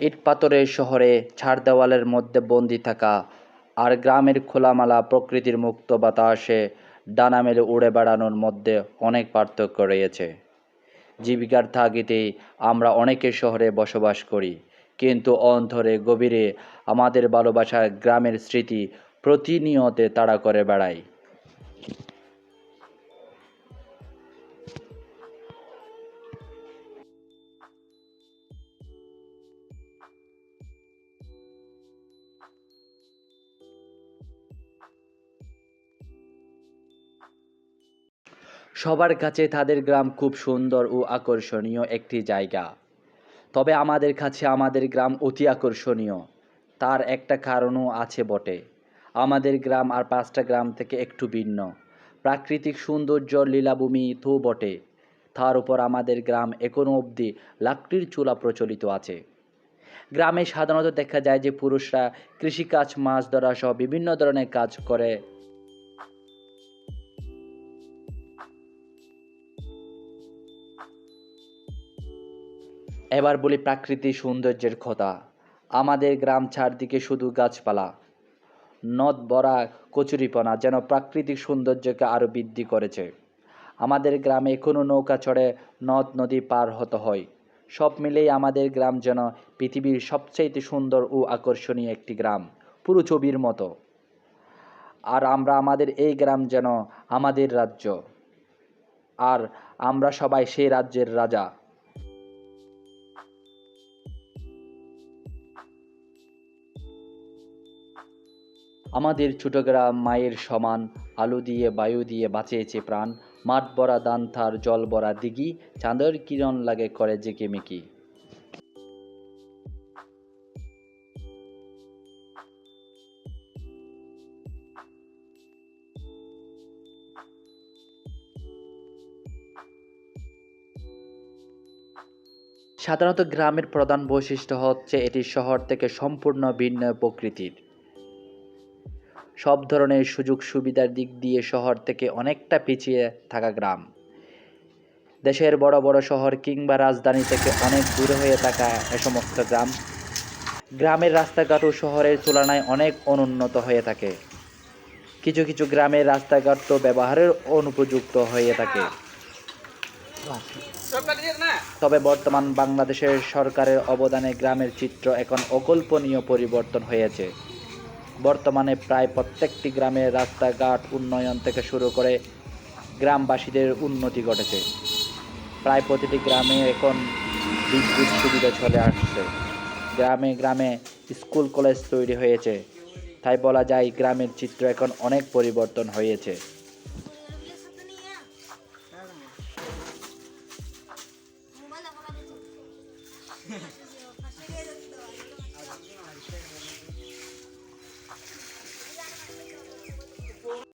ইট পাথরের শহরে ছাড় দেওয়ালের মধ্যে বন্দি থাকা আর গ্রামের খোলামেলা প্রকৃতির মুক্ত বাতাসে ডানা মেলে উড়ে বেড়ানোর মধ্যে অনেক পার্থক্য রয়েছে। জীবিকার তাগিদেই আমরা অনেকে শহরে বসবাস করি, কিন্তু অন্তরে গভীরে আমাদের ভালোবাসার গ্রামের স্মৃতি প্রতিনিয়ত তাড়া করে বেড়ায়। সবার কাছে তাদের গ্রাম খুব সুন্দর ও আকর্ষণীয় একটি জায়গা। তবে আমাদের কাছে আমাদের গ্রাম অতি আকর্ষণীয়। তার একটা কারণও আছে বটে। আমাদের গ্রাম আর ৫টা গ্রাম থেকে একটু ভিন্ন। প্রাকৃতিক সৌন্দর্য লীলাভূমি তো বটে, তার উপর আমাদের গ্রাম এখনও অবধি লাকড়ির চুলা প্রচলিত আছে। গ্রামে সাধারণত দেখা যায় যে পুরুষরা কৃষিকাজ, মাছ ধরা সহ বিভিন্ন ধরনের কাজ করে। এবার বলি প্রাকৃতিক সৌন্দর্যের কথা। আমাদের গ্রাম চারদিকে শুধু গাছপালা, নদ ভরা কচুরিপানা যেন প্রাকৃতিক সৌন্দর্যকে আরও বৃদ্ধি করেছে। আমাদের গ্রামে এখনও নৌকা চড়ে নদ নদী পার হতে হয়। সব মিলেই আমাদের গ্রাম যেন পৃথিবীর সবচেয়ে সুন্দর ও আকর্ষণীয় একটি গ্রাম, পুরো ছবির মতো। আর আমরা আমাদের এই গ্রাম যেন আমাদের রাজ্য, আর আমরা সবাই সেই রাজ্যের রাজা। আমাদের ছোট গ্রাম মায়ের সমান, আলো দিয়ে বায়ু দিয়ে বাঁচিয়েছে প্রাণ। মাঠ ভরা ধান, থার জল ভরা দিঘি, চাঁদের কিরণ লাগে করে ঝিকিমিকি। সাধারণত গ্রামের প্রধান বৈশিষ্ট্য হচ্ছে এটি শহর থেকে সম্পূর্ণ ভিন্ন প্রকৃতির। সব ধরনের সুযোগ সুবিধার দিক দিয়ে শহর থেকে অনেকটা পিছিয়ে থাকা গ্রাম। দেশের বড় বড় শহর কিংবা রাজধানী থেকে অনেক দূরে হয়ে থাকা এ সমস্ত গ্রাম, গ্রামের রাস্তাঘাটও শহরের তুলনায় অনেক অনুন্নত হয়ে থাকে। কিছু কিছু গ্রামের রাস্তাঘাট তো ব্যবহারের অনুপযুক্ত হয়ে থাকে। তবে বর্তমান বাংলাদেশের সরকারের অবদানে গ্রামের চিত্র এখন অকল্পনীয় পরিবর্তন হয়েছে। বর্তমানে প্রায় প্রত্যেকটি গ্রামের রাস্তাঘাট উন্নয়ন থেকে শুরু করে গ্রামবাসীদের উন্নতি ঘটেছে। প্রায় প্রতিটি গ্রামে এখন বিদ্যুৎ সুবিধা চলে আসছে। গ্রামে গ্রামে স্কুল কলেজ তৈরি হয়েছে। তাই বলা যায় গ্রামের চিত্র এখন অনেক পরিবর্তন হয়েছে।